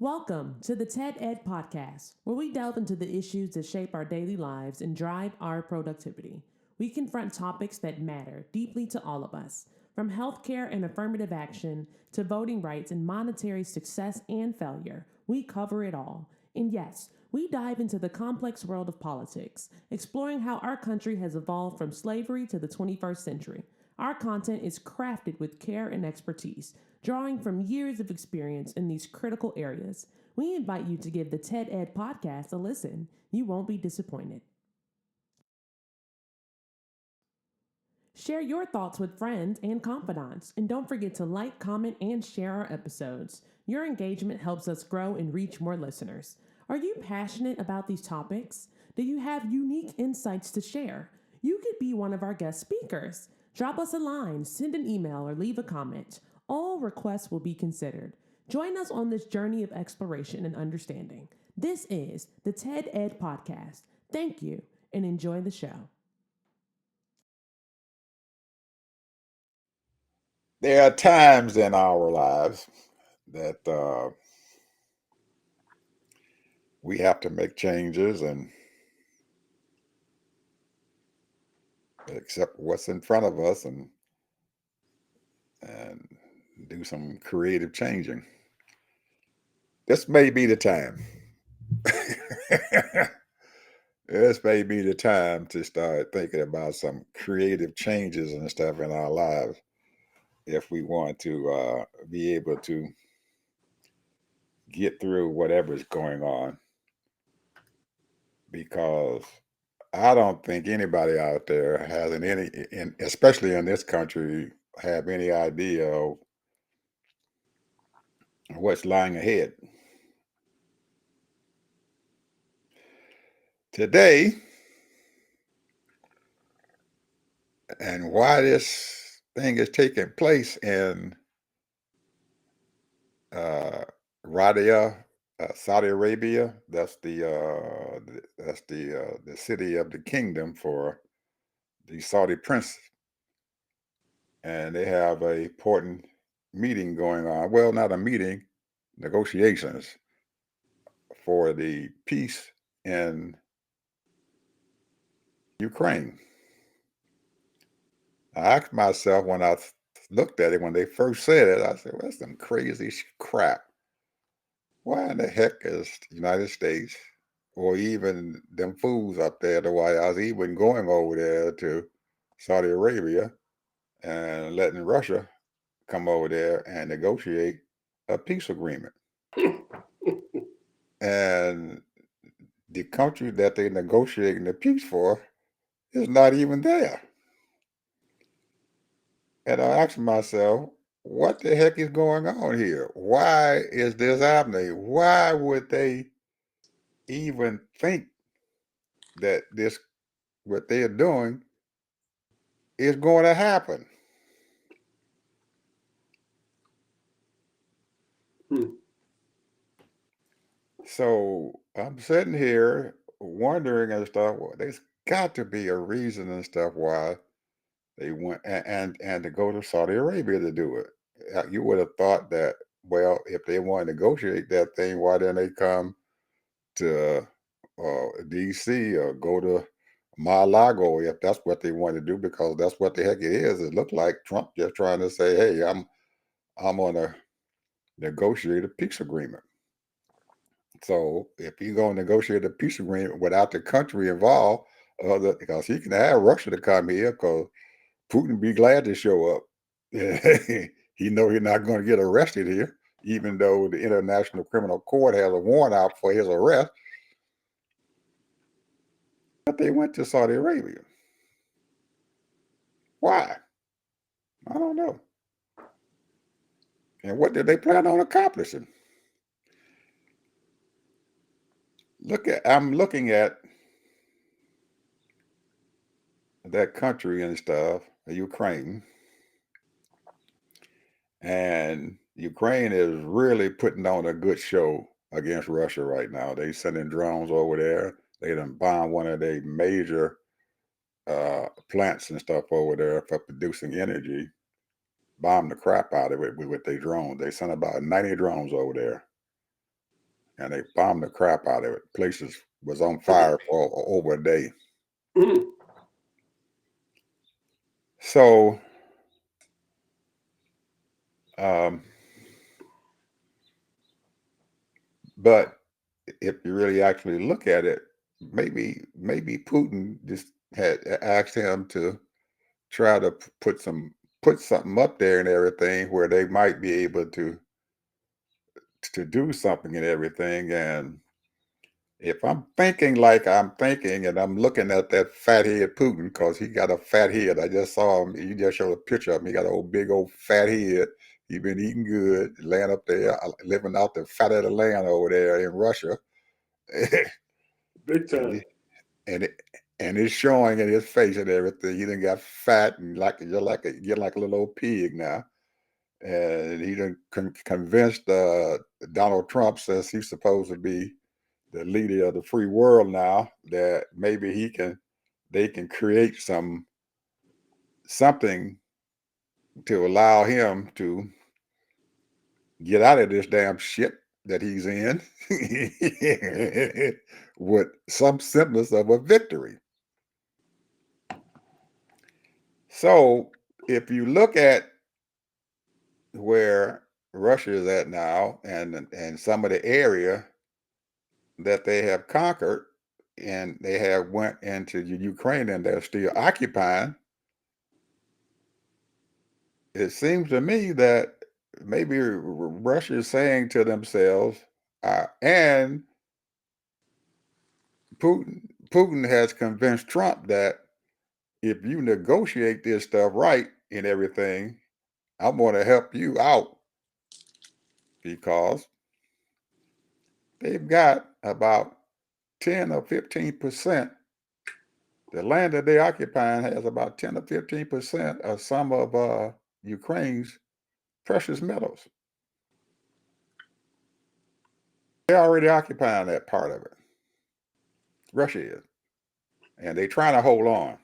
Welcome to the TED Ed Podcast, where we delve into the issues that shape our daily lives and drive our productivity. We confront topics that matter deeply to all of us, from healthcare and affirmative action to voting rights and monetary success and failure. We cover it all. And yes, we dive into the complex world of politics, exploring how our country has evolved from slavery to the 21st century. Our content is crafted with care and expertise, drawing from years of experience in these critical areas. We invite you to give the TED Ed podcast a listen. You won't be disappointed. Share your thoughts with friends and confidants, and don't forget to like, comment, and share our episodes. Your engagement helps us grow and reach more listeners. Are you passionate about these topics? Do you have unique insights to share? You could be one of our guest speakers. Drop us a line, send an email, or leave a comment. All requests will be considered. Join us on this journey of exploration and understanding. This is the TED Ed Podcast. Thank you, and enjoy the show. There are times in our lives that we have to make changes and accept what's in front of us and do some creative changing. This may be the time. This may be the time to start thinking about some creative changes and stuff in our lives if we want to be able to get through whatever's going on. Because I don't think anybody out there has especially in this country, have any idea of what's lying ahead. Today, and why this thing is taking place in uh, Riyadh, Saudi Arabia. That's the city of the kingdom for the Saudi prince, and they have a important meeting going on. Well, not a meeting, negotiations for the peace in Ukraine. I asked myself when I looked at it, when they first said it, I said, well, that's some crazy crap. Why in the heck is the United States or even them fools up there, the White House, even going over there to Saudi Arabia and letting Russia come over there and negotiate a peace agreement? And the country that they're negotiating the peace for is not even there. And I asked myself, what the heck is going on here? Why is this happening? Why would they even think that what they're doing is going to happen? So I'm sitting here wondering and stuff. Well, there's got to be a reason and stuff why they went and to go to Saudi Arabia to do it. You would have thought that, well, if they want to negotiate that thing, why didn't they come to DC or go to Mar-a-Lago if that's what they want to do? Because that's what the heck it is. It looked like Trump just trying to say, "Hey, I'm gonna negotiate a peace agreement." So if you're gonna negotiate a peace agreement without the country involved, because he can have Russia to come here, because Putin be glad to show up. He know he's not going to get arrested here, even though the International Criminal Court has a warrant out for his arrest. But they went to Saudi Arabia. Why? I don't know. And what did they plan on accomplishing? I'm looking at that country and stuff, Ukraine, and Ukraine is really putting on a good show against Russia right now. They sending drones over there. They done bombed one of their major plants and stuff over there for producing energy. Bombed the crap out of it with their drones. They sent about 90 drones over there. and they bombed the crap out of it. Places was on fire for over a day. Mm. So, um, but if you really actually look at it, maybe Putin just had asked him to try to put something up there and everything where they might be able to do something and everything. And if I'm thinking like I'm thinking, and I'm looking at that fathead Putin, because he got a fat head. I just saw him. You just showed a picture of him. He got a old big old fat head. He been eating good, laying up there, living out the fat of the land over there in Russia. Big and time. it, and it and it's showing in his face and everything. He done got fat and you're like a little old pig now. And he done convinced Donald Trump, since he's supposed to be the leader of the free world now, that maybe they can create something to allow him to get out of this damn shit that he's in with some semblance of a victory. So if you look at where Russia is at now, and some of the area that they have conquered, and they have went into Ukraine and they're still occupying, it seems to me that maybe Russia is saying to themselves, and Putin has convinced Trump that if you negotiate this stuff right and everything, I'm going to help you out, because they've got about 10 or 15%. The land that they occupy has about 10 or 15% of some of Ukraine's precious metals. They're already occupying that part of it. Russia is. And they're trying to hold on.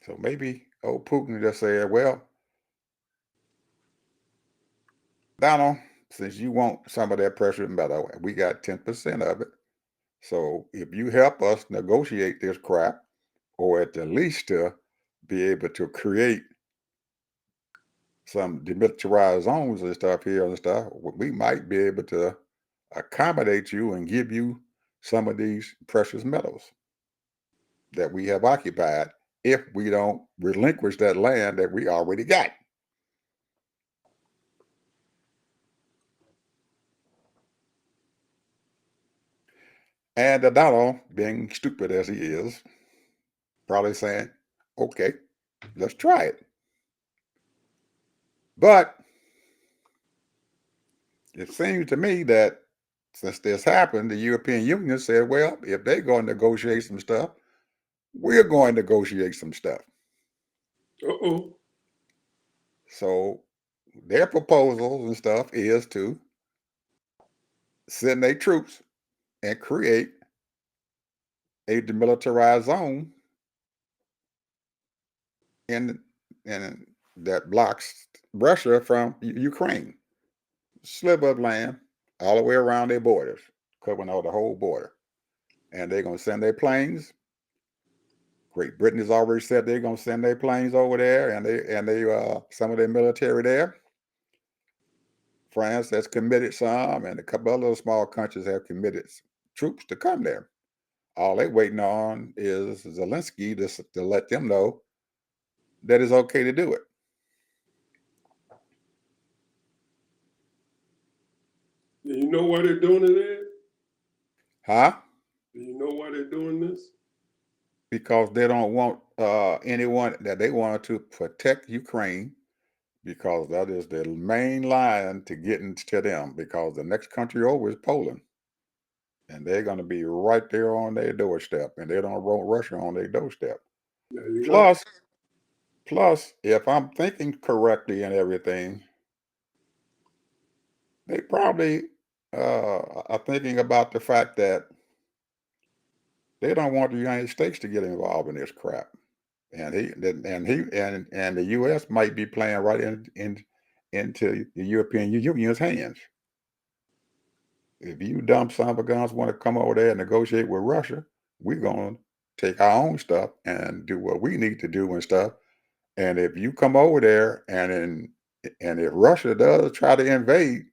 So maybe old Putin just said, well, Donald, since you want some of that precious metal, we got 10% of it. So if you help us negotiate this crap, or at the least to be able to create some demilitarized zones and stuff here and stuff, we might be able to accommodate you and give you some of these precious metals that we have occupied, if we don't relinquish that land that we already got. And Donald, being stupid as he is, probably saying, okay, let's try it. But it seems to me that since this happened, the European Union said, well, if they're going to negotiate some stuff, we're going to negotiate some stuff. Uh-oh. So their proposals and stuff is to send their troops and create a demilitarized zone in in that blocks Russia from Ukraine. Sliver of land all the way around their borders, covering all the whole border. And they're going to send their planes. Great Britain has already said they're going to send their planes over there, and they some of their military there. France has committed some, and a couple other small countries have committed troops to come there. All they're waiting on is Zelensky to let them know that it's okay to do it. Do you know why they're doing it, Ed? Huh? Do you know why they're doing this? Because they don't want anyone, that they wanted to protect Ukraine, because that is the main line to getting to them, because the next country over is Poland. And they're going to be right there on their doorstep, and they don't want Russia on their doorstep. There you go. Plus, if I'm thinking correctly and everything, they probably are thinking about the fact that they don't want the United States to get involved in this crap. And the U.S. might be playing right into the European Union's hands. if you dumb son of a guns want to come over there and negotiate with Russia, we're going to take our own stuff and do what we need to do and stuff. And if you come over there and if Russia does try to invade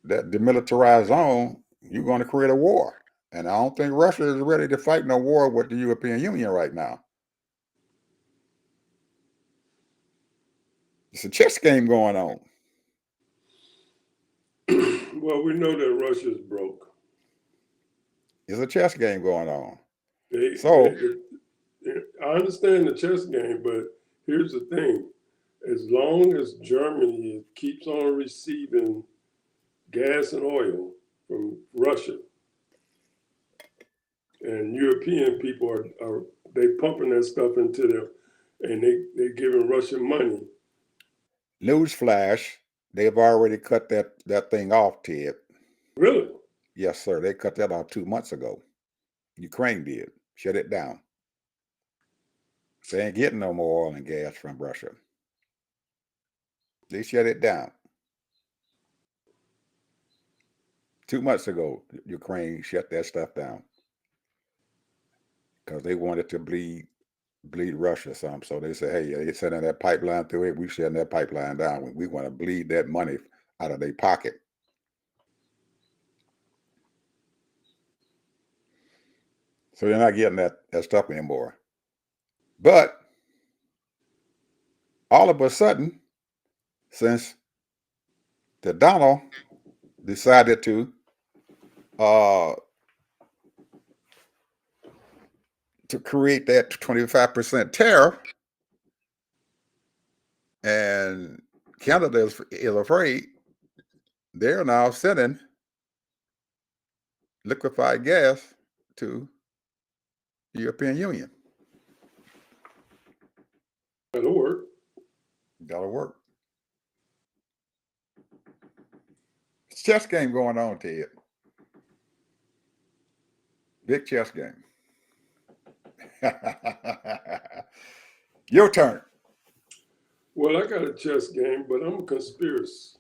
that demilitarized zone, you're going to create a war. And I don't think Russia is ready to fight no war with the European Union right now. It's a chess game going on. Well, we know that Russia's broke. It's a chess game going on. I understand the chess game, but here's the thing. As long as Germany keeps on receiving gas and oil from Russia, and European people are they pumping that stuff into them, and they giving Russia money. Newsflash, they've already cut that thing off, Ted. Really? Yes, sir. They cut that off 2 months ago. Ukraine did. Shut it down. They ain't getting no more oil and gas from Russia. They shut it down. 2 months ago, Ukraine shut that stuff down because they wanted to bleed Russia some. So they said, hey, they sending that pipeline through it. We shutting that pipeline down. We want to bleed that money out of their pocket. So they're not getting that stuff anymore. But all of a sudden, since the Donald decided to create that 25% tariff, and Canada is afraid, they're now sending liquefied gas to the European Union. That'll work. That'll work. It's a chess game going on, Ted. Big chess game. Your turn. Well, I got a chess game, but I'm a conspiracy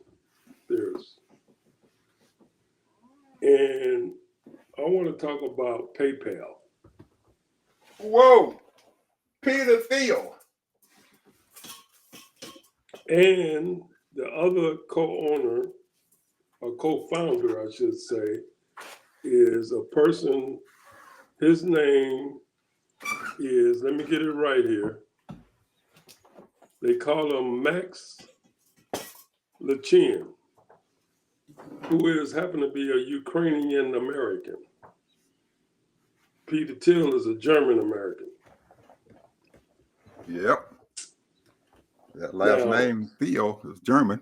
theorist. And I want to talk about PayPal. Whoa. Peter Thiel. And the other co-owner, or co-founder, I should say, is a person, his name is, let me get it right here. They call him Max Lachin, who happen to be a Ukrainian American. Peter Thiel is a German American. Yep. That last name, Theo, is German.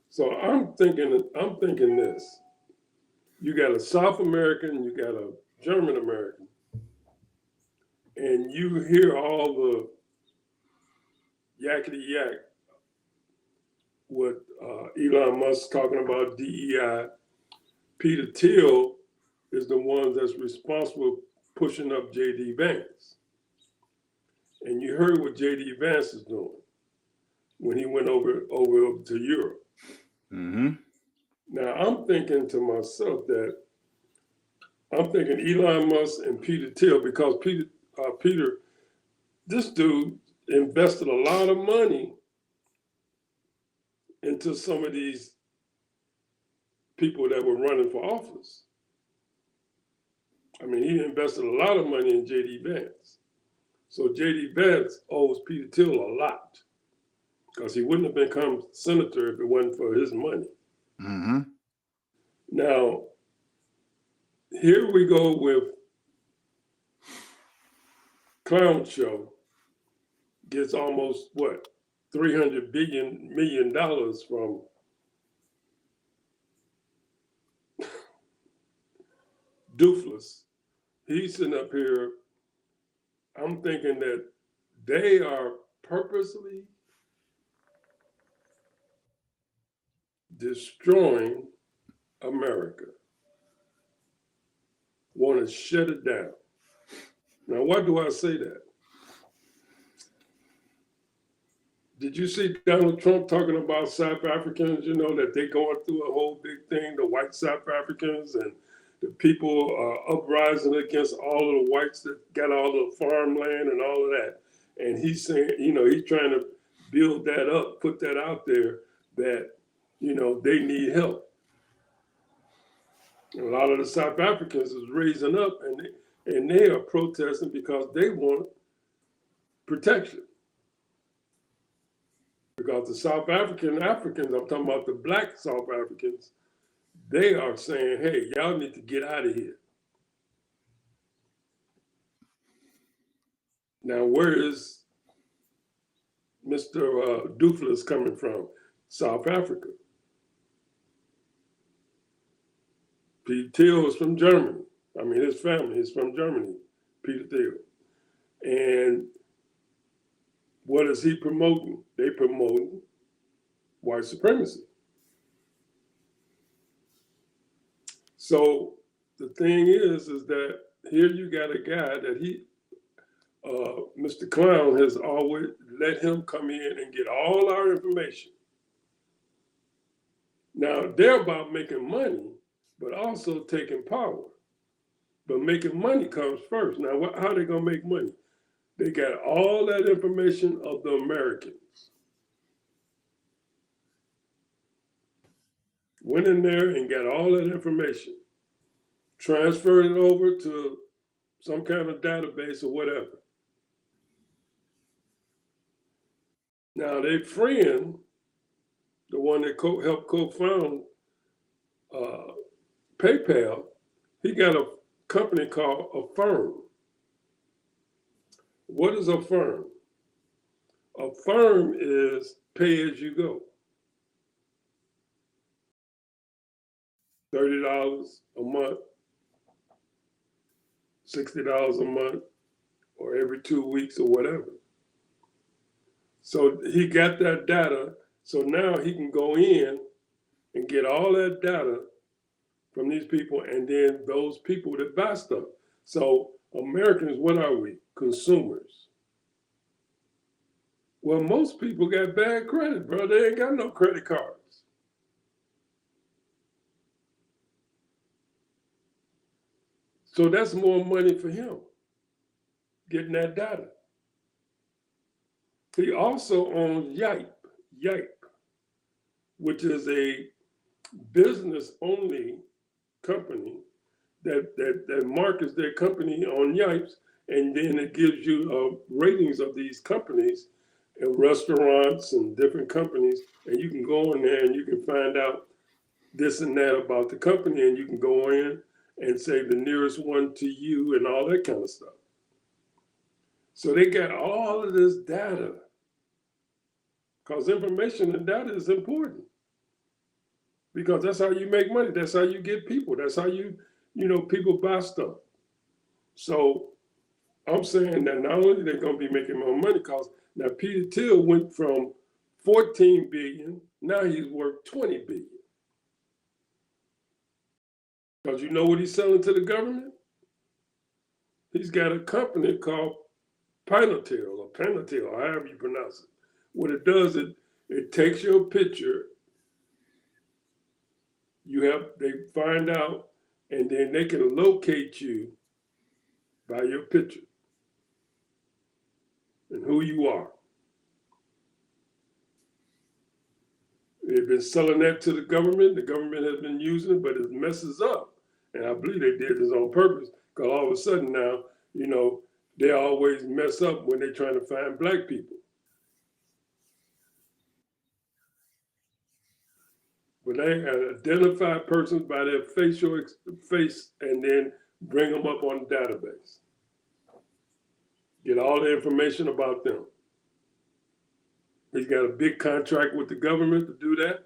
So I'm thinking this. You got a South American, you got a German American, and you hear all the yakety yak with Elon Musk talking about DEI. Peter Thiel is the one that's responsible pushing up J.D. Vance. And you heard what J.D. Vance is doing when he went over to Europe. Mm-hmm. Now, I'm thinking to myself that I'm thinking Elon Musk and Peter Thiel, because Peter, this dude invested a lot of money into some of these people that were running for office. I mean, he invested a lot of money in J.D. Vance. So J.D. Vance owes Peter Thiel a lot because he wouldn't have become senator if it wasn't for his money. Mm-hmm. Now, here we go with Clown Show gets almost what, $300 million from Doofless. He's sitting up here. I'm thinking that they are purposely destroying America. Want to shut it down. Now, why do I say that? Did you see Donald Trump talking about South Africans, that they going through a whole big thing, the white South Africans, and the people are uprising against all of the whites that got all the farmland and all of that. And he's saying, he's trying to build that up, put that out there that, they need help. And a lot of the South Africans is raising up and they are protesting because they want protection. Because the South Africans, I'm talking about the black South Africans, they are saying, hey, y'all need to get out of here. Now, where is Mr. Doofless coming from? South Africa. Peter Thiel is from Germany. I mean, his family is from Germany, Peter Thiel. And what is he promoting? They promoting white supremacy. So the thing is that here you got a guy that Mr. Clown has always let him come in and get all our information. Now, they're about making money, but also taking power. But making money comes first. Now, how are they going to make money? They got all that information of the Americans. Went in there and got all that information, transferred it over to some kind of database or whatever. Now, their friend, the one that helped co-found PayPal, he got a company called Affirm. What is Affirm? Affirm is pay as you go. $30 a month, $60 a month, or every 2 weeks or whatever. So he got that data, so now he can go in and get all that data from these people and then those people that buy stuff. So Americans, what are we? Consumers. Well, most people got bad credit, bro. They ain't got no credit cards. So that's more money for him, getting that data. He also owns Yipe, which is a business-only company that markets their company on Yipes, and then it gives you ratings of these companies and restaurants and different companies, and you can go in there and you can find out this and that about the company, and you can go in and say the nearest one to you and all that kind of stuff. So they got all of this data because information and data is important because that's how you make money. That's how you get people. That's how people buy stuff. So I'm saying that not only they're going to be making more money because now Peter Thiel went from 14 billion, now he's worth 20 billion. Because you know what he's selling to the government? He's got a company called Pinatel or Panatel, however you pronounce it. What it does, it takes your picture, they find out, and then they can locate you by your picture and who you are. They've been selling that to the government. The government has been using it, but it messes up. And I believe they did this on purpose because all of a sudden now, they always mess up when they're trying to find black people. But they identify persons by their face and then bring them up on the database. Get all the information about them. He's got a big contract with the government to do that.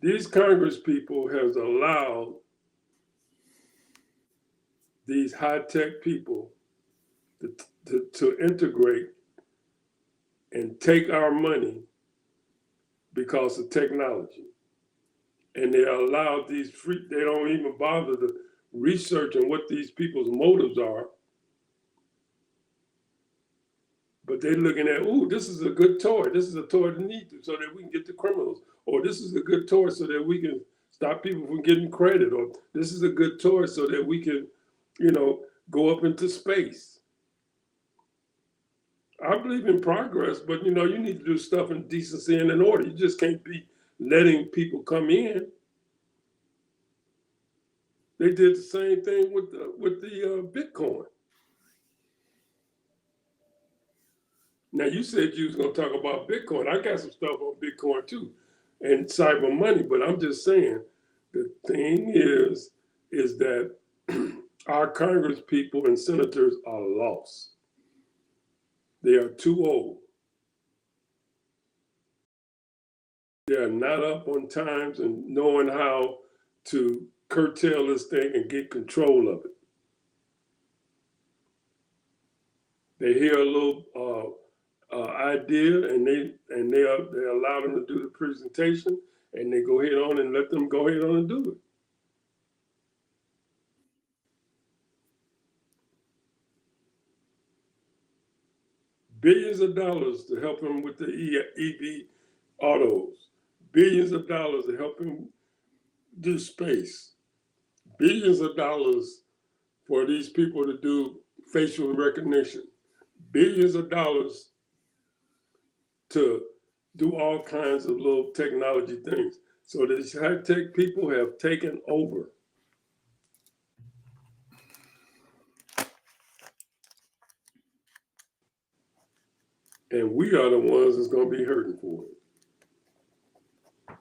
These Congress people has allowed these high-tech people to integrate and take our money because of technology. And they allow they don't even bother to research on what these people's motives are. But they're looking at, ooh, this is a good toy. This is a toy to need to, so that we can get the criminals. Or this is a good toy so that we can stop people from getting credit. Or this is a good toy so that we can, go up into space. I believe in progress, but you need to do stuff in decency and in order. You just can't be letting people come in. They did the same thing with the Bitcoin. Now you said you was gonna talk about Bitcoin. I got some stuff on Bitcoin too, and cyber money. But I'm just saying, the thing is that our Congress people and senators are lost. They are too old. They are not up on times and knowing how to curtail this thing and get control of it. They hear a little idea and they allow them to do the presentation, and they go ahead on and let them go ahead on and do it. Billions of dollars to help him with the EV autos. Billions of dollars to help him do space. Billions of dollars for these people to do facial recognition. Billions of dollars to do all kinds of little technology things. So these high tech people have taken over. And we are the ones that's going to be hurting for it.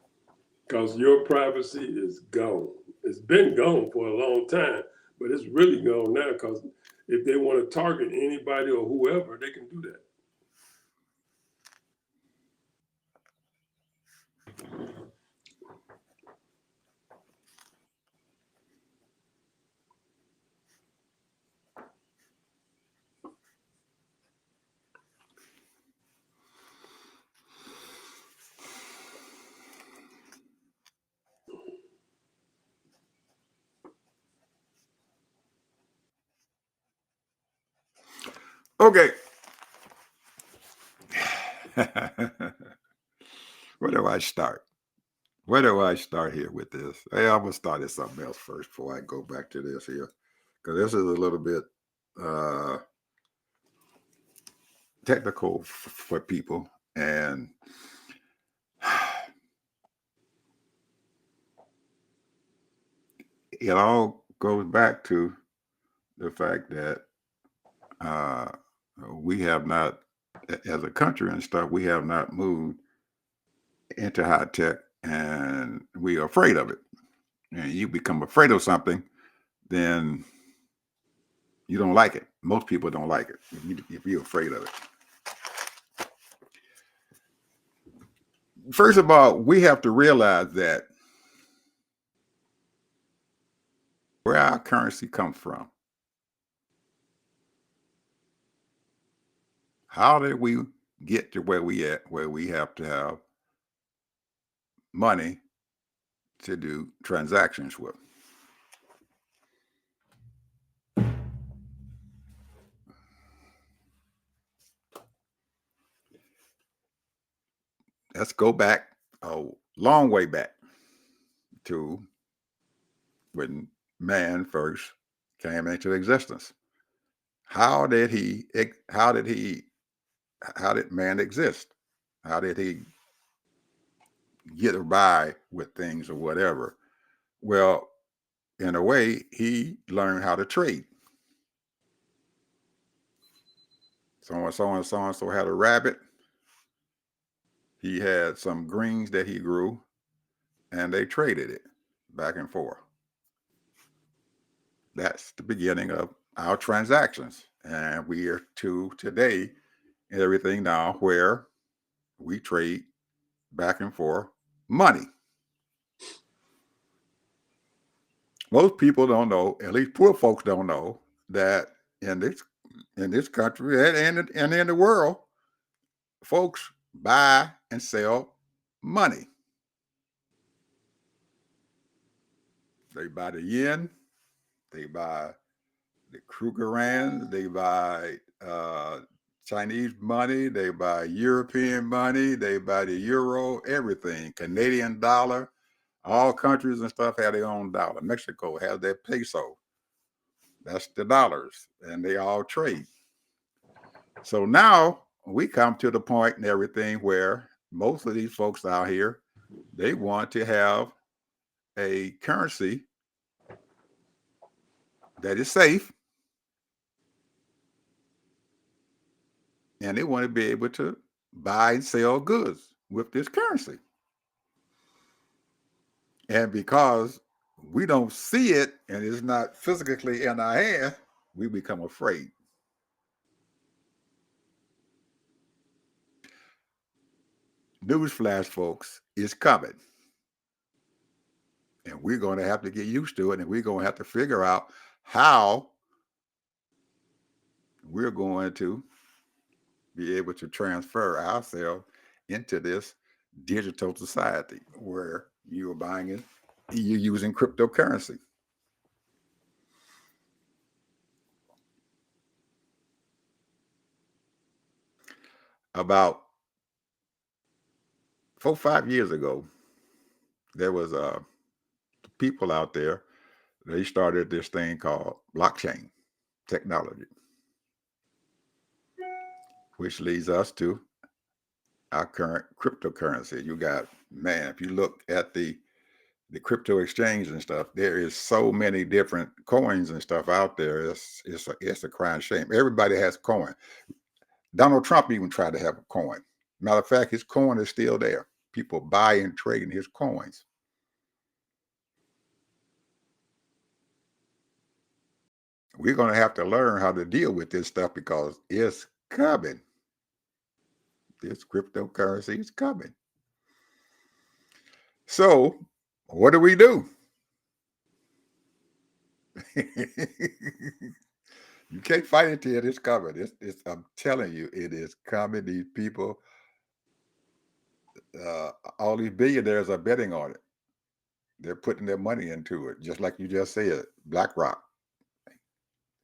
Because your privacy is gone. It's been gone for a long time, but it's really gone now because if they want to target anybody or whoever, they can do that. Okay. Where do I start? Where do I start here with this? Hey, I'm gonna start at something else first before I go back to this here, because this is a little bit technical for people, and it all goes back to the fact that uh, we have not, as a country and stuff, we have not moved into high tech, and we are afraid of it. And you become afraid of something, then you don't like it. Most people don't like it if you're afraid of it. First of all, we have to realize that where our currency comes from. How did we get to where we at, where we have to have money to do transactions with? Let's go back a long way back to when man first came into existence. How did man exist? How did he get by with things or whatever? Well, in a way, he learned how to trade. So had a rabbit. He had some greens that he grew, and they traded it back and forth. That's the beginning of our transactions. And we are to today everything now where we trade back and forth money. Most people don't know, at least poor folks don't know, that in this country and in the world, folks buy and sell money. They buy the yen, they buy the Krugerrand, they buy Chinese money, they buy European money, they buy the euro, everything. Canadian dollar. All countries and stuff have their own dollar. Mexico has their peso. That's the dollars, and they all trade. So now we come to the point and everything where most of these folks out here, they want to have a currency that is safe, and they want to be able to buy and sell goods with this currency. And because we don't see it and it's not physically in our hand, we become afraid. Newsflash, folks, is coming. And we're going to have to get used to it, and we're going to have to figure out how we're going to be able to transfer ourselves into this digital society where you're buying it, you're using cryptocurrency. About 4 or 5 years ago, there was people out there. They started this thing called blockchain technology, which leads us to our current cryptocurrency. You got, man, if you look at the crypto exchange and stuff, there is so many different coins and stuff out there. It's a crying shame. Everybody has coin. Donald Trump even tried to have a coin. Matter of fact, his coin is still there. People buy and trade in his coins. We're going to have to learn how to deal with this stuff because it's coming. This cryptocurrency is coming. So, what do we do? You can't fight it till it's coming. I'm telling you, it is coming. These people, all these billionaires are betting on it. They're putting their money into it, just like you just said. BlackRock,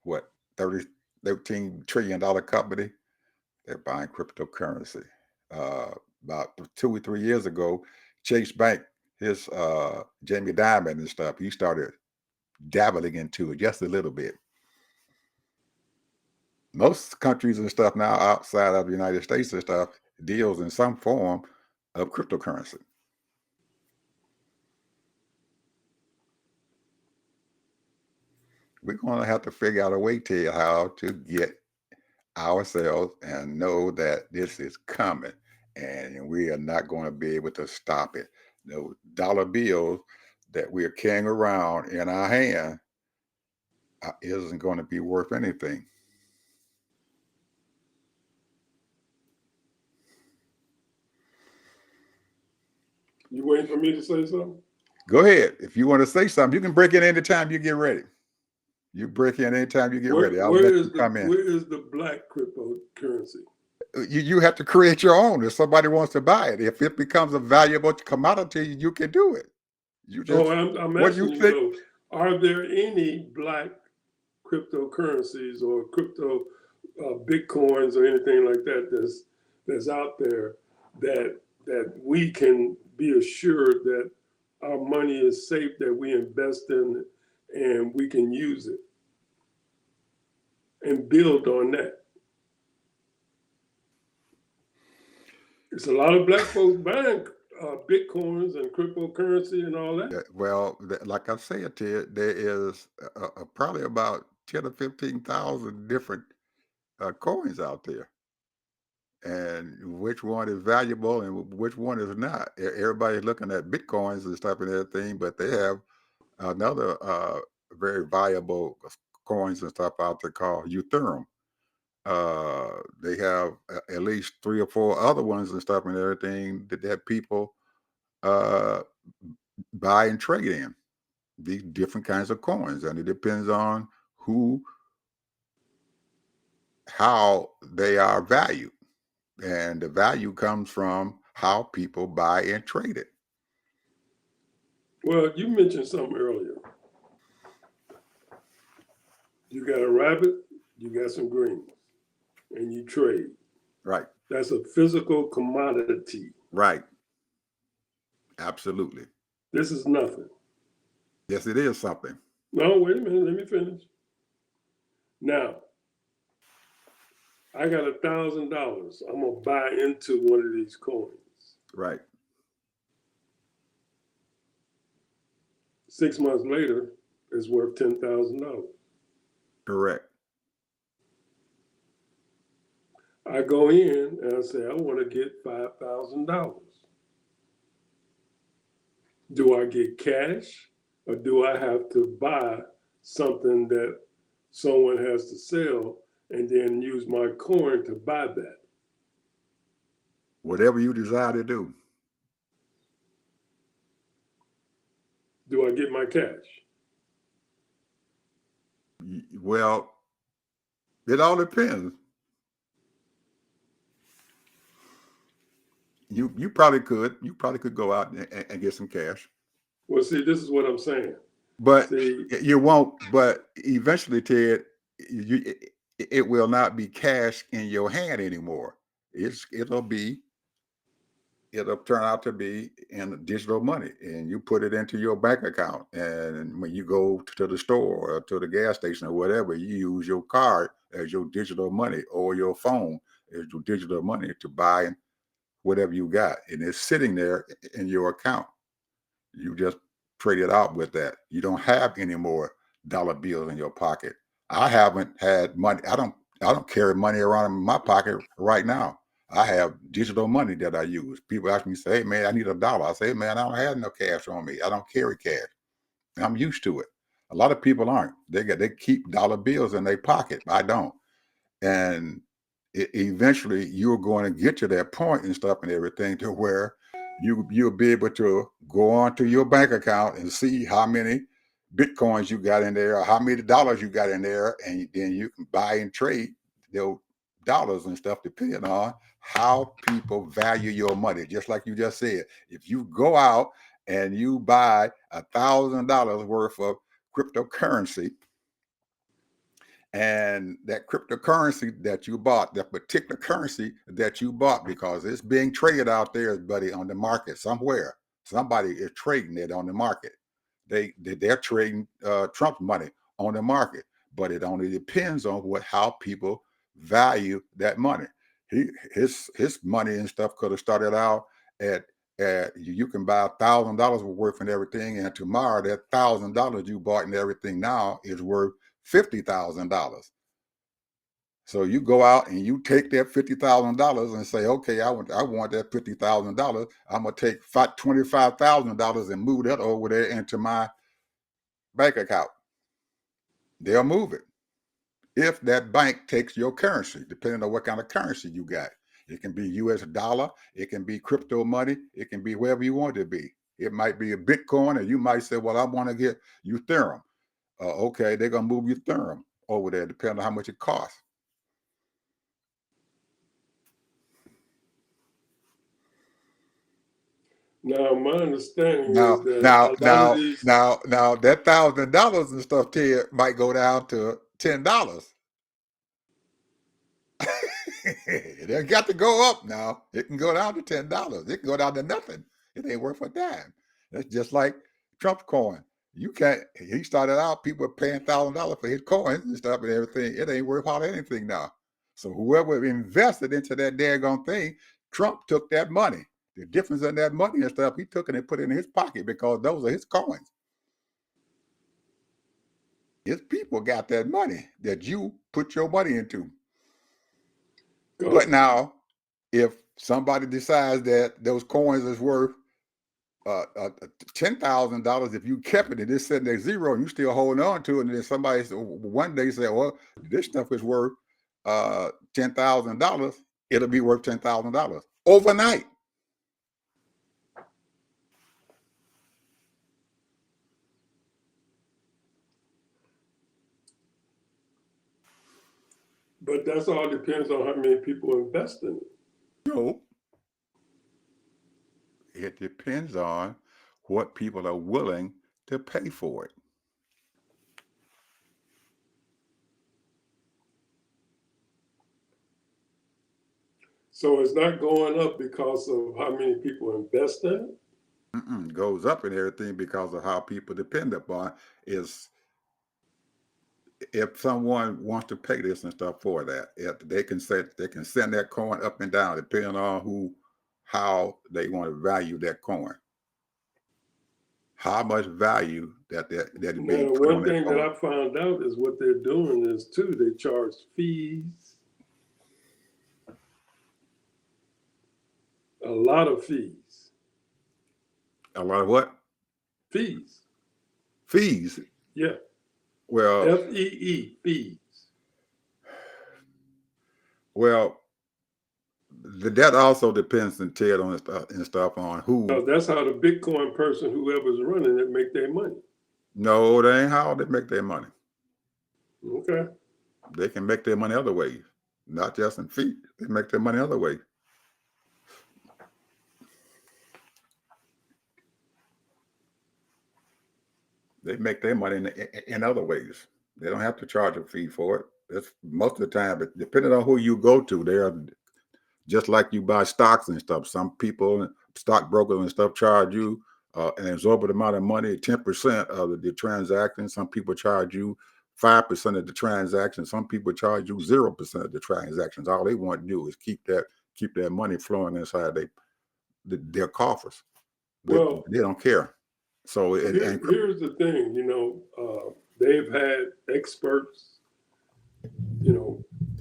what, 30, $13 trillion company? They're buying cryptocurrency. About 2 or 3 years ago, Chase Bank, his Jamie Dimon and stuff, he started dabbling into it just a little bit. Most countries and stuff now outside of the United States and stuff deals in some form of cryptocurrency. We're going to have to figure out a way to how to get ourselves and know that this is coming, and we are not going to be able to stop it. The dollar bills that we are carrying around in our hand isn't going to be worth anything. You waiting for me to say something? Go ahead. If you want to say something, you can break in anytime you get ready. You break in anytime you get ready. I'll let you come in. Where is the black cryptocurrency? You have to create your own if somebody wants to buy it. If it becomes a valuable commodity, you can do it. You just, I'm what do asking you you think? though, are there any black cryptocurrencies or crypto bitcoins or anything like that that's out there that we can be assured that our money is safe, that we invest in it, and we can use it and build on that? It's a lot of black folks buying bitcoins and cryptocurrency and all that. Well, like I said to you, there is probably about 10 or 15,000 different coins out there, and which one is valuable and which one is not. Everybody's looking at bitcoins and stuff and everything, but they have another very valuable coins and stuff out there called Ethereum. They have at least 3 or 4 other ones and stuff and everything that people uh, buy and trade in these different kinds of coins, and it depends on how they are valued, and the value comes from how people buy and trade it. Well, you mentioned something earlier. You got a rabbit, you got some greens. and you trade. Right. That's a physical commodity. Right. Absolutely. This is nothing. Yes, it is something. No, wait a minute. Let me finish. Now, I got $1,000. I'm gonna buy into one of these coins. Right. 6 months later, it's worth $10,000. Correct. I go in and I say, I want to get $5,000. Do I get cash or do I have to buy something that someone has to sell and then use my coin to buy that? Whatever you desire to do. Do I get my cash? Well, it all depends. You probably could. You probably could go out and get some cash. Well, see, this is what I'm saying. But See, you won't. But eventually, Ted, it will not be cash in your hand anymore. It'll turn out to be in digital money, and you put it into your bank account. And when you go to the store or to the gas station or whatever, you use your card as your digital money or your phone as your digital money to buy whatever you got, and it's sitting there in your account. You just trade it out with that. You don't have any more dollar bills in your pocket. I haven't had money. I don't carry money around in my pocket right now. I have digital money that I use. People ask me, say, hey man, I need $1. I say, man, I don't have no cash on me. I don't carry cash. I'm used to it. A lot of people aren't. They keep dollar bills in their pocket. I don't. And eventually you're going to get to that point and stuff and everything to where you'll be able to go onto your bank account and see how many bitcoins you got in there or how many dollars you got in there, and then you can buy and trade those dollars and stuff depending on how people value your money. Just like you just said, if you go out and you buy $1,000 worth of cryptocurrency, and that cryptocurrency that you bought, that particular currency that you bought, because it's being traded out there, buddy, on the market somewhere. Somebody is trading it on the market. They're trading Trump's money on the market, but it only depends on how people value that money. His money and stuff could have started out at you can buy $1,000 worth and everything, and tomorrow that $1,000 you bought and everything now is worth $50,000. So you go out and you take that $50,000 and say, okay, I want that $50,000. I'm gonna take $25,000 and move that over there into my bank account. They'll move it if that bank takes your currency, depending on what kind of currency you got. It can be US dollar, it can be crypto money, it can be wherever you want it to be. It might be a Bitcoin, and you might say, well, I want to get Ethereum. Okay, they're gonna move Ethereum over there, depending on how much it costs. now my understanding is Now, that now, a lot of now, these, now, now, that $1,000 and stuff, Ted, might go down to $10. It ain't got to go up now. It can go down to $10. It can go down to nothing. It ain't worth a dime. That's just like Trump's coin. You can't. He started out, people were paying $1,000 for his coins and stuff and everything. It ain't worth hardly anything now. So whoever invested into that daggone thing, Trump took that money. The difference in that money and stuff, he took it and put it in his pocket because those are his coins. His people got that money that you put your money into. But now, if somebody decides that those coins is worth $10,000, if you kept it and it's sitting there zero and you still holding on to it, and then somebody one day say, well, this stuff is worth $10,000, it'll be worth $10,000 overnight. but that's all depends on how many people invest in it. No, it depends on what people are willing to pay for it. So it's not going up because of how many people invest in it? It goes up in everything because of how people depend upon is if someone wants to pay this and stuff for that, if they can send that coin up and down depending on how they want to value that coin, how much value that is Now, being the put on one that thing that coin. I found out is what they're doing is too, they charge fees, a lot of fees. A lot of what? Fees. Fees. Yeah. Well, FEE, fees. well, that also depends and Ted on and stuff on who. That's how the Bitcoin person, whoever's running it, make their money. No, that ain't how they make their money. Okay. They can make their money other ways, not just in fees. They make their money other ways. They make their money in other ways. They don't have to charge a fee for it. That's most of the time, but depending on who you go to, they are just like you buy stocks and stuff. Some people, stockbrokers and stuff, charge you an exorbitant amount of money, 10% of the transaction. Some people charge you 5% of the transaction. Some people charge you 0% of the transactions. All they want to do is keep that money flowing inside their coffers. Well, They don't care. So here's the thing, they've had experts,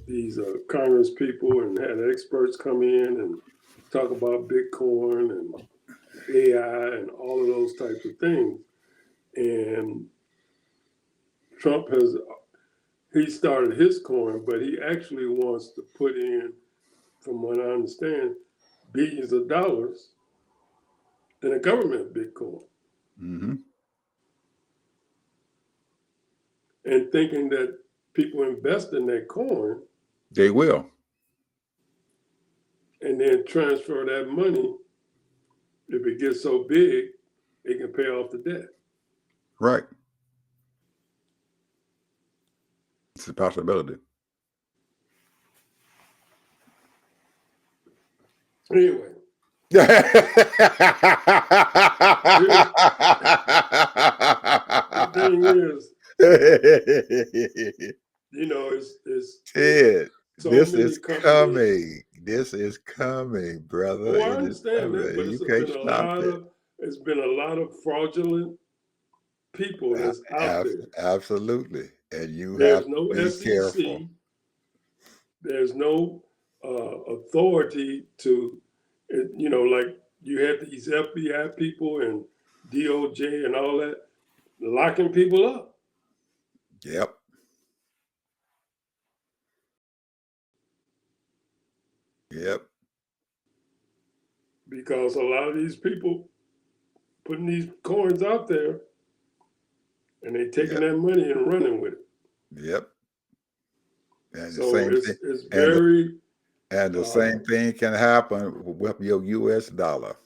these Congress people, and had experts come in and talk about Bitcoin and AI and all of those types of things. And Trump he started his coin, but he actually wants to put in, from what I understand, billions of dollars in a government Bitcoin. Mm-hmm. And thinking that people invest in that coin. They will. And then transfer that money. If it gets so big, it can pay off the debt. Right. It's a possibility. Anyway. The thing is, it's Ted, so this many is companies. coming. This is coming, brother. Oh, I understand that, but You it's can't been stop it. It's been a lot of fraudulent people that's out there. Absolutely. And you have There's to no be SEC. careful. There's no authority to, like you had these FBI people and DOJ and all that locking people up. Yep. Yep. Because a lot of these people putting these coins out there and they taking that money and running with it. Yep. And so it's very and the same thing can happen with your US dollar.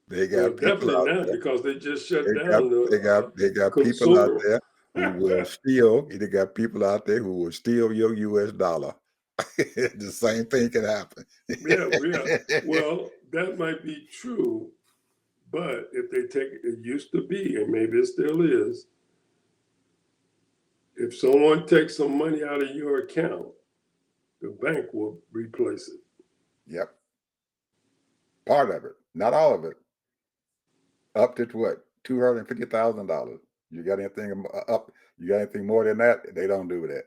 They got people definitely out not there. because they just shut down They got people out consumer. there who will steal. They got people out there who will steal your US dollar. The same thing can happen. Yeah. Well, that might be true, but if they take it used to be, and maybe it still is, if someone takes some money out of your account, the bank will replace it. Yep. Part of it, not all of it. Up to what? $250,000. You got anything up? You got anything more than that? They don't do that.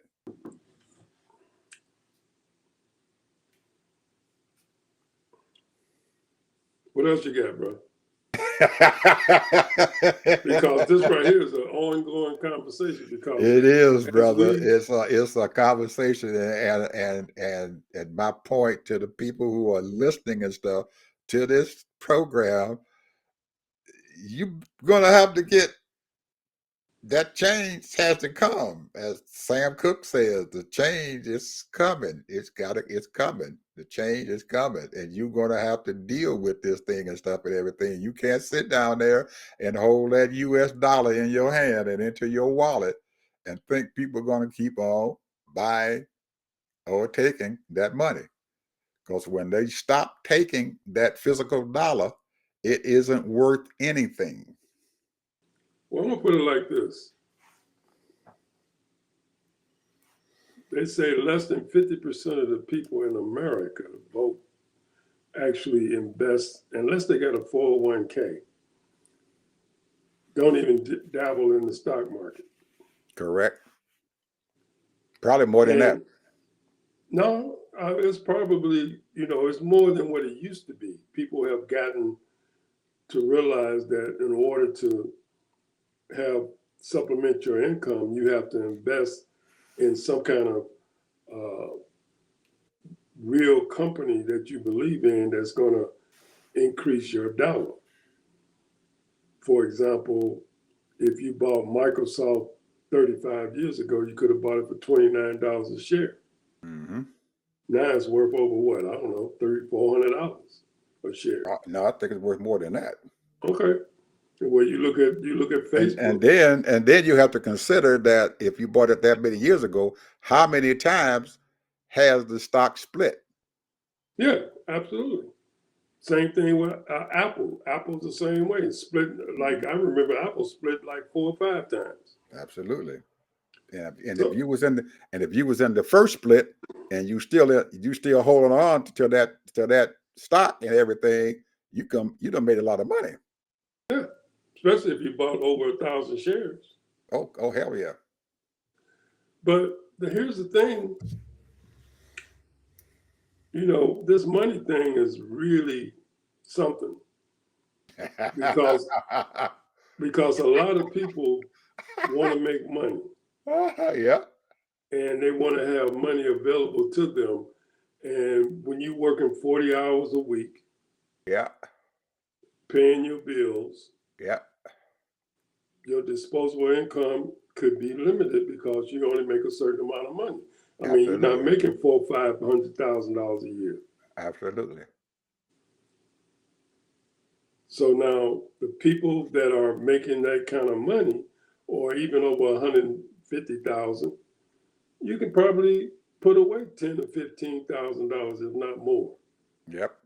What else you got, bro? Because this right here is an ongoing conversation. Because it is, brother. It's a conversation, and my point to the people who are listening and stuff to this program, you're gonna have to get that change has to come. As Sam Cooke says, the change is coming. It's coming. The change is coming. And you're gonna have to deal with this thing and stuff and everything. You can't sit down there and hold that US dollar in your hand and into your wallet and think people are gonna keep on buying or taking that money. Because when they stop taking that physical dollar, it isn't worth anything. Well, I'm going to put it like this. They say less than 50% of the people in America vote actually invest, unless they got a 401k, don't even dabble in the stock market. Correct? Probably more than that. And no, it's probably, it's more than what it used to be. People have gotten to realize that in order to have supplement your income, you have to invest in some kind of real company that you believe in that's going to increase your dollar. For example, if you bought Microsoft 35 years ago, you could have bought it for $29 a share. Mm-hmm. Now it's worth over what? I don't know, $300-$400 a share. No, I think it's worth more than that. Okay. Well, you look at Facebook. And then you have to consider that if you bought it that many years ago, how many times has the stock split? Yeah, absolutely. Same thing with Apple. Apple's the same way. It's split. Like I remember Apple split like 4 or 5 times. Absolutely. And So, if you was in the first split and you still holding on to that stock and everything, you done made a lot of money. yeah, especially if you bought over 1,000 shares. Oh hell yeah. But here's the thing, this money thing is really something because a lot of people want to make money Yeah. and they want to have money available to them. And when you're working 40 hours a week, Yeah. paying your bills, Yeah. your disposable income could be limited because you only make a certain amount of money. I mean, you're not Absolutely. making $400,000-$500,000 a year. Absolutely. So now the people that are making that kind of money, or even over 150,000, you can probably put away $10,000 or $15,000, if not more. Yep.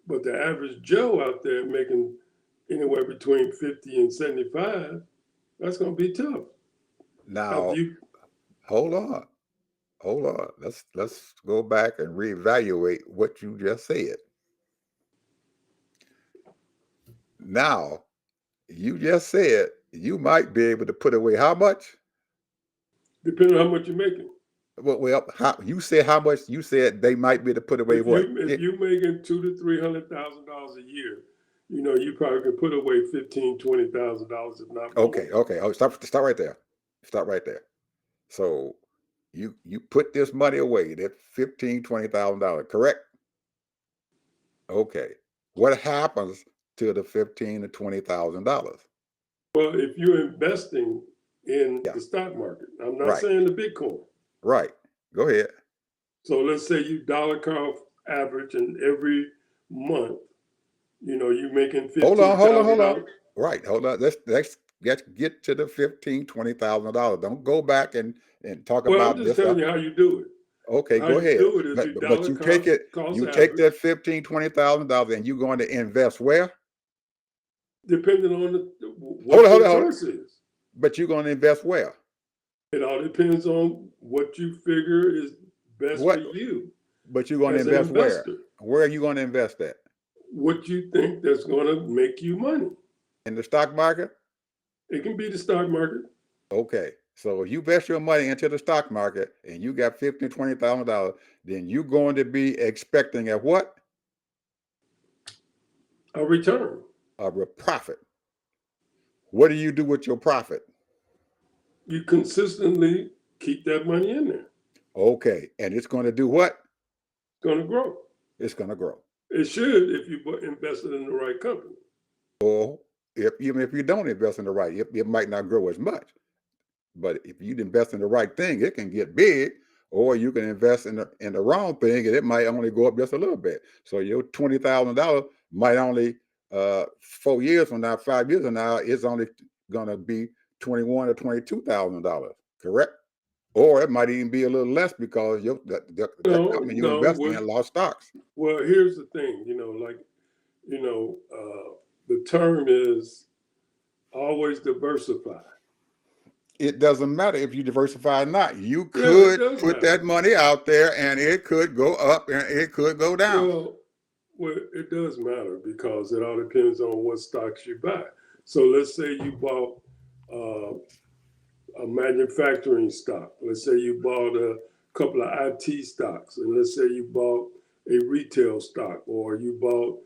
But the average Joe out there making anywhere between 50 and 75, that's going to be tough. Now, hold on. Let's go back and reevaluate what you just said. Now, you just said you might be able to put away how much? Depending on how much you're making. Well, you said how much? You said they might be able to put away what? If you're making $200,000 to $300,000 a year, you probably can put away $15,000-$20,000, if not more. Okay. Oh, stop right there. Stop right there. So you put this money away, that $15,000-$20,000, correct? Okay. What happens to the $15,000 to $20,000? Well, if you're investing in Yeah. the stock market, I'm not Right. saying the Bitcoin. Right. Go ahead. So let's say you dollar cost average, and every month, you're making $15,000. Hold on. Right. Hold on. Let's get to the $15,000, $20,000. Don't go back and talk Well, I'm about just this. telling you how you do it. Okay, How go you ahead. do it is you But dollar you take cost that average, $15,000, $20,000 and you're going to invest where? depending on what your purse is. But you're going to invest where? It all depends on what you figure is best for you. But you're going to as an invest where? investor. Where are you going to invest at? What you think that's going to make you money. In the stock market? It can be the stock market. Okay. So if you invest your money into the stock market and you got $15,000, $20,000, then you're going to be expecting a what? A return. A profit. What do you do with your profit? You consistently keep that money in there. Okay. And it's going to do what? It's going to grow. It's going to grow. It should if you invested in the right company. Or even if you don't invest in the right, it might not grow as much. But if you invest in the right thing, it can get big. Or you can invest in the wrong thing, and it might only go up just a little bit. So your $20,000 might only 4 years from now, 5 years from now, it's only going to be $21,000 or $22,000. Correct? Or it might even be a little less because that No, company you're no. investing in lost stocks. Well, here's the thing. Like the term is always diversify. It doesn't matter if you diversify or not. You Yeah, it could does put matter. that money out there and it could go up and it could go down. Well, it does matter because it all depends on what stocks you buy. So let's say you bought uh, a manufacturing stock. Let's say you bought a couple of IT stocks, and let's say you bought a retail stock, or you bought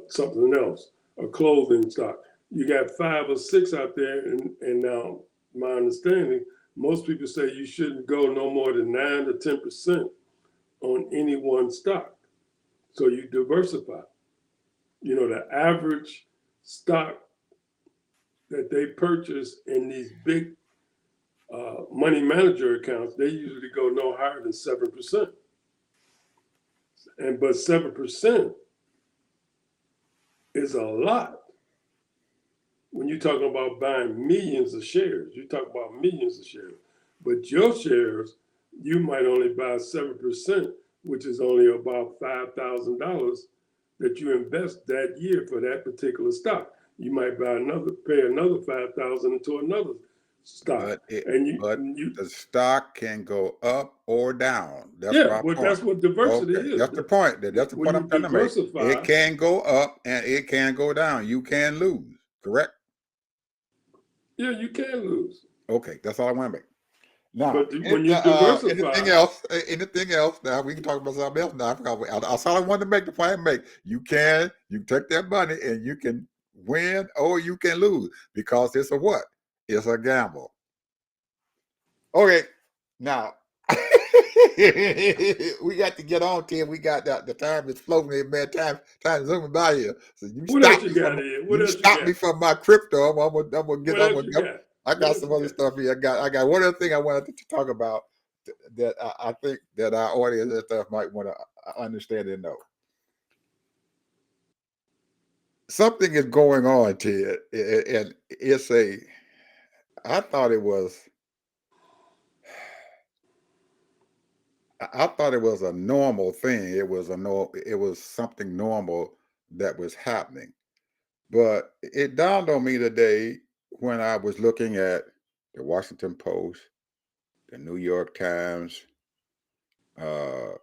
something else, a clothing stock. You got 5 or 6 out there, and now my understanding, most people say you shouldn't go no more than 9 to 10% on any one stock. So you diversify. The average stock that they purchase in these big money manager accounts, they usually go no higher than 7%. But 7% is a lot when you're talking about buying millions of shares. You talk about millions of shares. But your shares, you might only buy 7%, which is only about $5,000 that you invest that year for that particular stock. You might pay another 5,000 into another stock, and But the stock can go up or down. That's yeah, my but point. that's what diversity Okay, is. that's the point. That's the When point you I'm trying to make. It diversify, can go up and it can go down. You can lose. Correct? yeah, you can lose. Okay, that's all I want to make. Now, But when you diversify, anything else? Anything else? Now we can talk about something else. Now, that's all I wanted to make the point. I make. You take that money and you can win or you can lose because it's a what? It's a gamble. Okay, now we got to get on, Tim. We got the time is floating here, man. Time zooming by here. So what else you got here? What you else you stop got? me from my crypto. What else you got? I What got else some you other got? stuff here. I got one other thing I wanted to talk about that I think that our audience and stuff might want to understand and know. Something is going on, Ted, and it's a. I thought it was. I thought it was a normal thing. It was a no. It was something normal that was happening. But it dawned on me today when I was looking at the Washington Post, the New York Times, a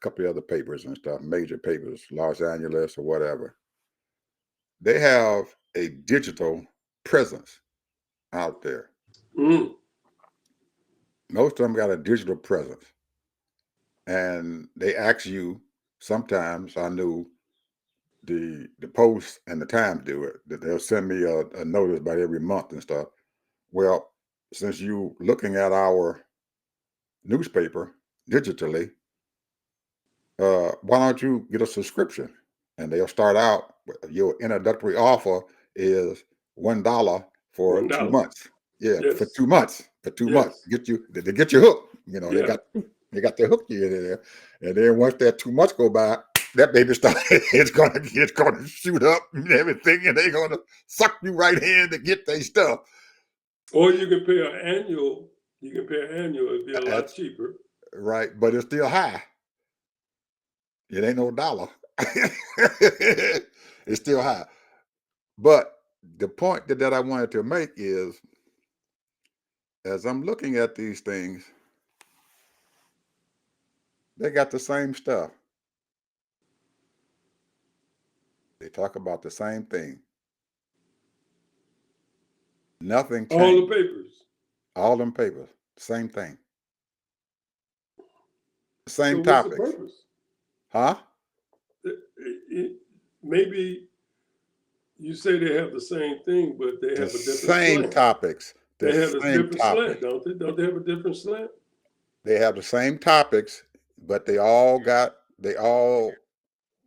couple of other papers and stuff, major papers, Los Angeles or whatever. They have a digital presence out there. Mm. Most of them got a digital presence, and they ask you. Sometimes I knew the Post and the Times do it. That they'll send me a notice about every month and stuff. Well, since you looking at our newspaper digitally, why don't you get a subscription? And they'll start out your introductory offer is $1 for One 2 dollar. months. Yeah, for Yes. 2 months. For 2 months, Yes. get you hooked. They Yeah. got to hook you in there, and then once that 2 months go by, that baby start it's gonna shoot up and everything, and they're gonna suck you right in to get their stuff. Or you can pay an annual. You can pay an annual. It'd be a lot That's cheaper. right, but it's still high. It ain't no dollar. It's still high. But the point that I wanted to make is as I'm looking at these things, they got the same stuff. They talk about the same thing. Nothing All the changed. papers. All them papers, same thing. So Same what's the topics. purpose? Huh? Maybe you say they have the same thing, but they The have a different same slant. topics. The They have a same different slant, topics. don't they? Don't they have a different slant? They have the same topics, but they all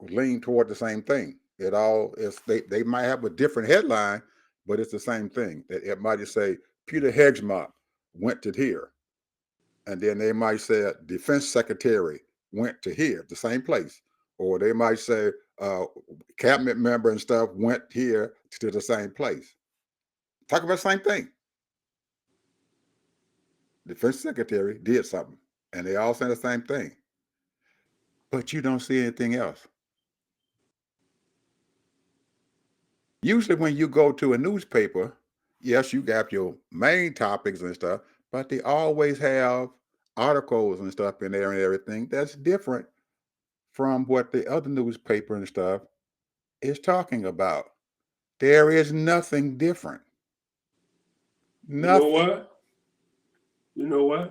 lean toward the same thing. It all is they might have a different headline, but it's the same thing. It might just say Peter Hegsma went to here, and then they might say Defense Secretary went to here, the same place, or they might say cabinet member and stuff went here to the same place. Talk about the same thing. defense secretary did something, and they all saying the same thing. But you don't see anything else. Usually, when you go to a newspaper, yes, you got your main topics and stuff, but they always have articles and stuff in there and everything that's different from what the other newspaper and stuff is talking about. There is nothing different. You know Nothing. why? You know why?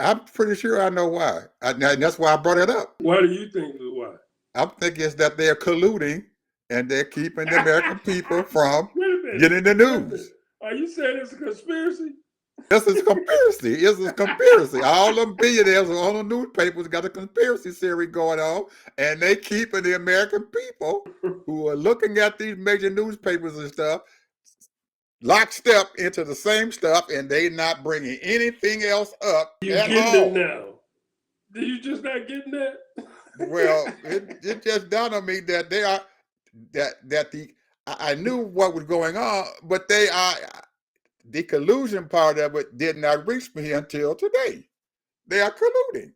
I'm pretty sure I know why. And that's why I brought it up. Why do you think is why? I'm thinking it's that they're colluding and they're keeping the American people from Wait a minute. getting the Wait a minute. news. Are you saying it's a conspiracy? This is conspiracy. It's a conspiracy. All them billionaires on the newspapers got a conspiracy theory going on, and they keeping the American people who are looking at these major newspapers and stuff lockstep into the same stuff, and they not bringing anything else up You at getting all. it now? Did you just not getting that? Well, it just dawned on me that they are that the I knew what was going on, but they are the collusion part of it did not reach me until today. They are colluding.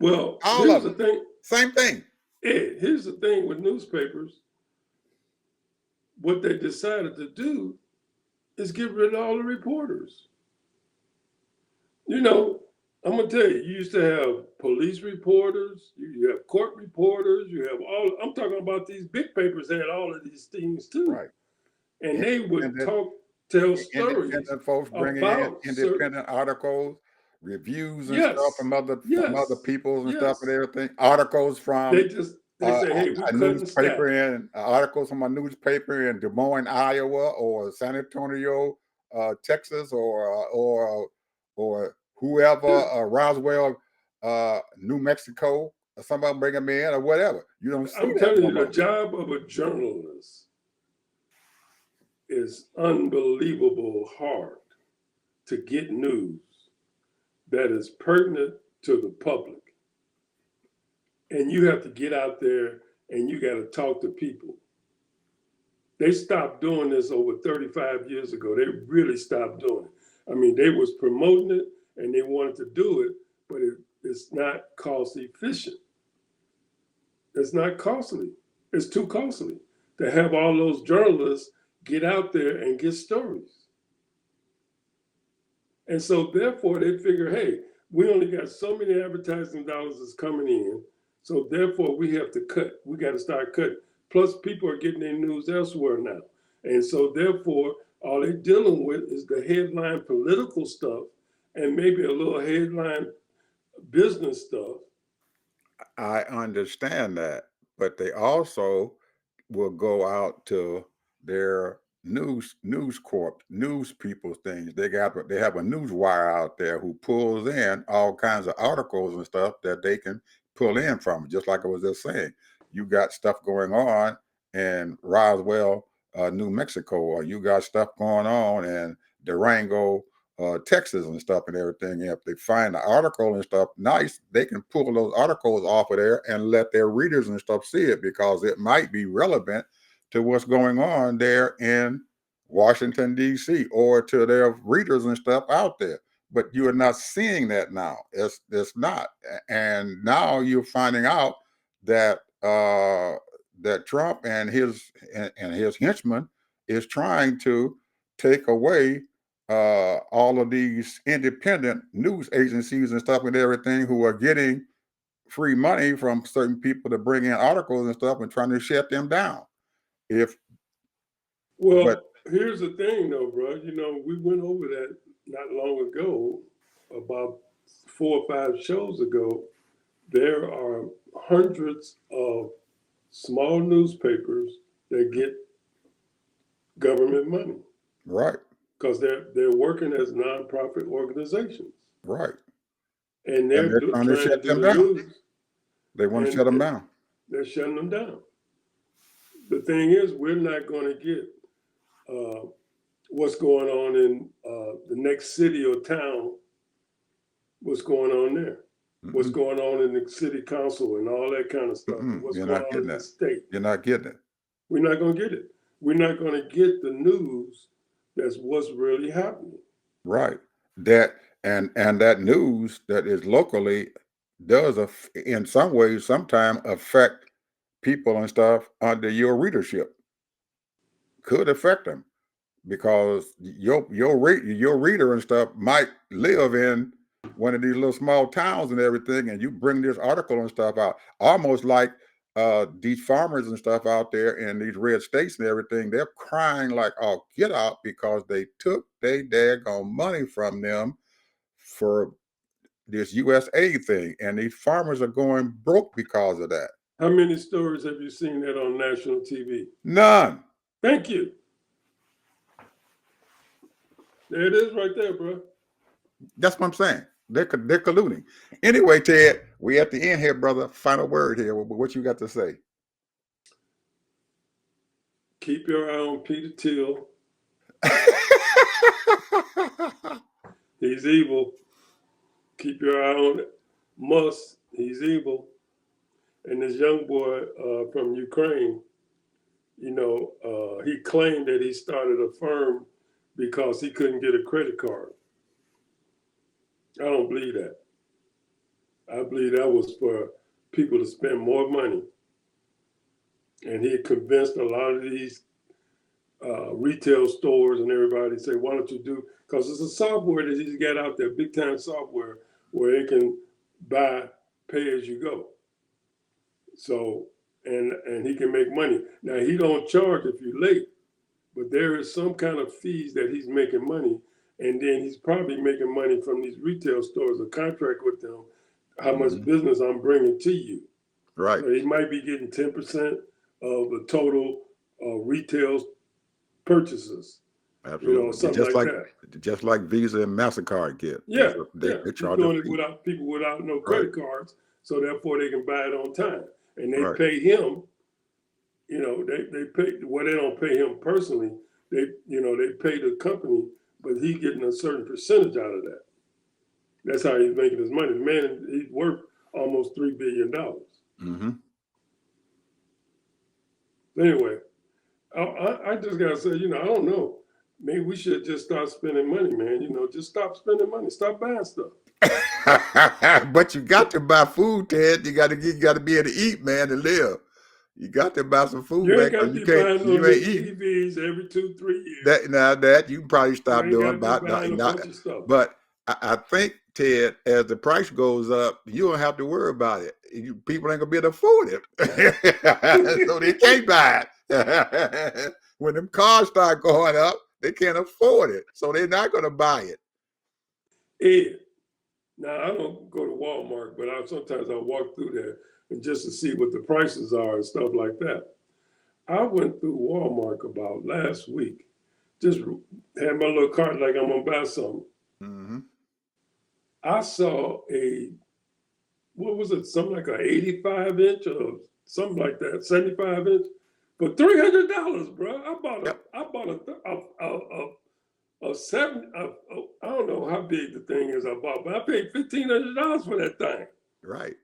Well, All here's of the them. thing. Same thing. Ed, here's the thing with newspapers. What they decided to do is get rid of all the reporters. You know, I'm gonna tell you, you used to have police reporters, you have court reporters, you have all. I'm talking about these big papers had all of these things too, Right. and they would Independent, tell stories independent folks bringing in about certain. independent articles, reviews and stuff Yes, from other yes, peoples and stuff and yes. everything. Articles from They say, hey, we a cutting staff. newspaper in articles from a newspaper in Des Moines, Iowa, or San Antonio, Texas, or whoever, Yeah. Roswell, New Mexico, or somebody bring them in or whatever. You don't see I'm that telling no you, the more. job of a journalist is unbelievable hard to get news that is pertinent to the public. And you have to get out there and you got to talk to people. They stopped doing this over 35 years ago. They really stopped doing it. I mean, they was promoting it and they wanted to do it, but it's not cost efficient. It's not costly. It's too costly to have all those journalists get out there and get stories. And so therefore they figure, hey, we only got so many advertising dollars that's coming in. So therefore we have to cut. We got to start cutting. Plus people are getting their news elsewhere now. And so therefore all they're dealing with is the headline political stuff and maybe a little headline business stuff. I understand that, but they also will go out to their news corp, news people things. They have a news wire out there who pulls in all kinds of articles and stuff that they can pull in from. Just like I was just saying, you got stuff going on in Roswell, New Mexico, or you got stuff going on in Durango, Texas and stuff and everything. If they find the article and stuff nice, they can pull those articles off of there and let their readers and stuff see it because it might be relevant to what's going on there in Washington, D.C., or to their readers and stuff out there. But you are not seeing that now. It's not. And now you're finding out that that Trump and his henchmen is trying to take away all of these independent news agencies and stuff and everything who are getting free money from certain people to bring in articles and stuff and trying to shut them down. If but Well, here's the thing though, bro. You know, we went over that not long ago, about 4 or 5 shows ago. There are hundreds of small newspapers that get government money right, because they're working as nonprofit organizations right, and and they're they're trying to trying to shut do them the down. news They want to and shut them down. they're shutting them down. The thing is, we're not going to get what's going on in the next city or town, what's going on there, what's going on in the city council and all that kind of stuff, and what's You're going not on getting in the it. state. You're not getting it. We're not going to get it. We're not going to get the news that's what's really happening. Right. that and that news that is locally does in some ways sometimes affect people and stuff under your readership. Could affect them because your reader and stuff might live in one of these little small towns and everything, and you bring this article and stuff out, almost like these farmers and stuff out there in these red states and everything, they're crying like, oh, get out, because they took their daggone money from them for this USA thing, and these farmers are going broke because of that. How many stories have you seen that on national TV? None. Thank you. There it is right there, bro. That's what I'm saying. They're colluding. Anyway, Ted, we at the end here, brother. Final word here. What you got to say? Keep your eye on Peter Thiel. He's evil. Keep your eye on Musk. He's evil. And this young boy from Ukraine, he claimed that he started a firm because he couldn't get a credit card. I don't believe that. I believe that was for people to spend more money. And he convinced a lot of these retail stores and everybody say, why don't you do, because it's a software that he's got out there, big time software, where it can buy, pay as you go. So, and he can make money. Now, he don't charge if you're late, but there is some kind of fees that he's making money. And then he's probably making money from these retail stores, a contract with them, how much business I'm bringing to you. Right. So he might be getting 10% of the total retail purchases. Absolutely. Something just like that. Just like Visa and MasterCard get. Yeah. They charge doing it without people without no credit cards, so therefore they can buy it on time. And they pay him, they pay, well, they don't pay him personally. They pay the company, but he's getting a certain percentage out of that. That's how he's making his money. Man, he's worth almost $3 billion. Mm-hmm. Anyway, I just gotta say, I don't know. Maybe we should just start spending money, man. Just stop spending money. Stop buying stuff. But you got to buy food, Ted. You got to be able to eat, man, to live. You got to buy some food, you man. Ain't got to be buying on these TVs every 2-3 years. That you can probably stop doing. Buying a bunch of stuff. But I think, Ted, as the price goes up, you don't have to worry about it. People ain't gonna be able to afford it, so they can't buy it. When them cars start going up, they can't afford it, so they're not gonna buy it. Ed, now I don't go to Walmart, but sometimes I walk through there and just to see what the prices are and stuff like that. I went through Walmart about last week, just had my little cart like I'm gonna buy something. Mm-hmm. I saw something like an 85-inch or something like that, 75-inch, for $300, bro. I bought a seven. I don't know how big the thing is I bought, but I paid $1,500 for that thing. Right.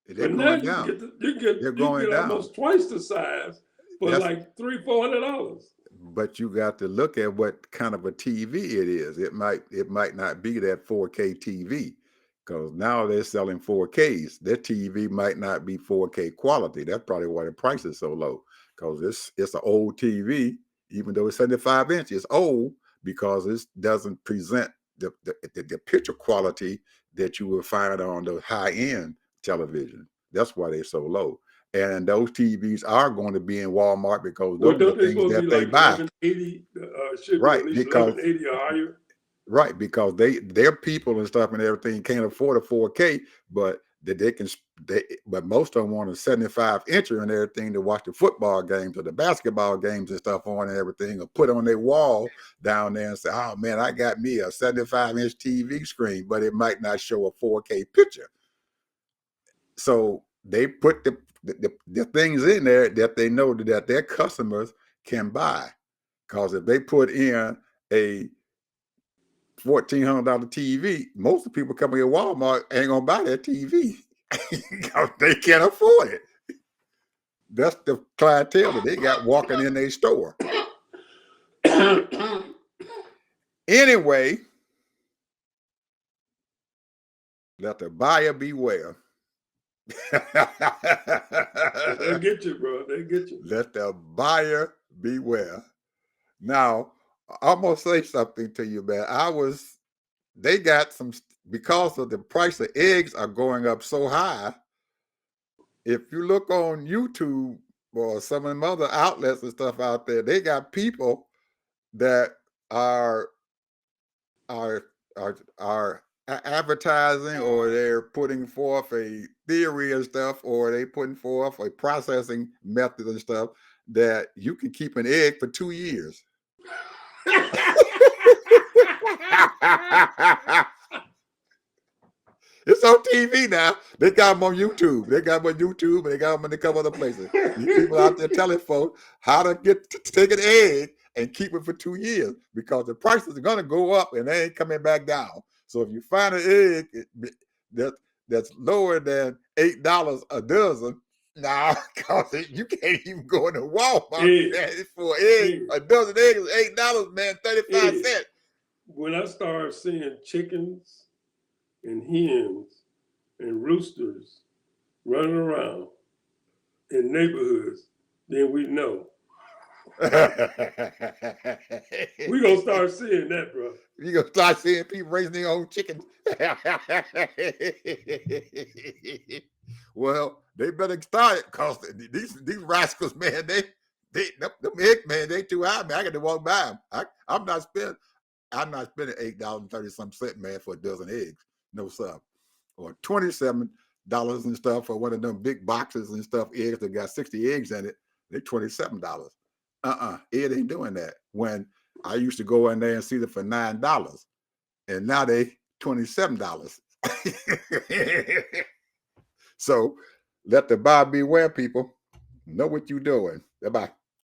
But now you get almost twice the size for like $300-400. But you got to look at what kind of a TV it is. It might not be that 4K TV, because now they're selling 4Ks. Their TV might not be 4K quality. That's probably why the price is so low, because it's an old TV. Even though it's 75 inches, it's old because it doesn't present the picture quality that you will find on the high-end television. That's why they're so low. And those TVs are going to be in Walmart because those are the things that they buy. 1180, should be at least 1180 or higher. Right, because their people and stuff and everything can't afford a 4K, but but most of them want a 75-incher and everything to watch the football games or the basketball games and stuff on and everything, or put on their wall down there and say, oh man, I got me a 75-inch TV screen, but it might not show a 4K picture. So they put the things in there that they know that their customers can buy. Because if they put in a $1,400 TV, most of the people coming to Walmart ain't gonna buy that TV because they can't afford it. That's the clientele that they got walking in their store. Anyway, Let the buyer beware. They get you, bro. They get you. Let the buyer beware. Now, I'm gonna say something to you, man. They got some, because of the price of eggs are going up so high. If you look on YouTube or some of them other outlets and stuff out there, they got people that are are advertising, or they're putting forth a theory and stuff, or they putting forth a processing method and stuff that you can keep an egg for 2 years. It's on TV now. They got them on YouTube. They got them on YouTube, and they got them in a couple other places. These people out there telling folks how to take an egg and keep it for 2 years, because the prices are going to go up and they ain't coming back down. So if you find an egg that's lower than $8 a dozen, now, because you can't even go into Walmart, man, for an egg. A dozen eggs is $8, man, 35 cents. When I start seeing chickens and hens and roosters running around in neighborhoods, then we know. We're going to start seeing that, bro. You're going to start seeing people raising their own chickens. Well, they better start it, because these rascals, man, them eggs, man, they too high, man. I got to walk by them. I'm not spending $8.30 man, for a dozen eggs. No, sir. Or $27 and stuff for one of them big boxes and stuff, eggs that got 60 eggs in it. They're $27. It ain't doing that. When I used to go in there and see them for $9, and now they $27. So let the buyer beware, people. Know what you're doing. Bye-bye.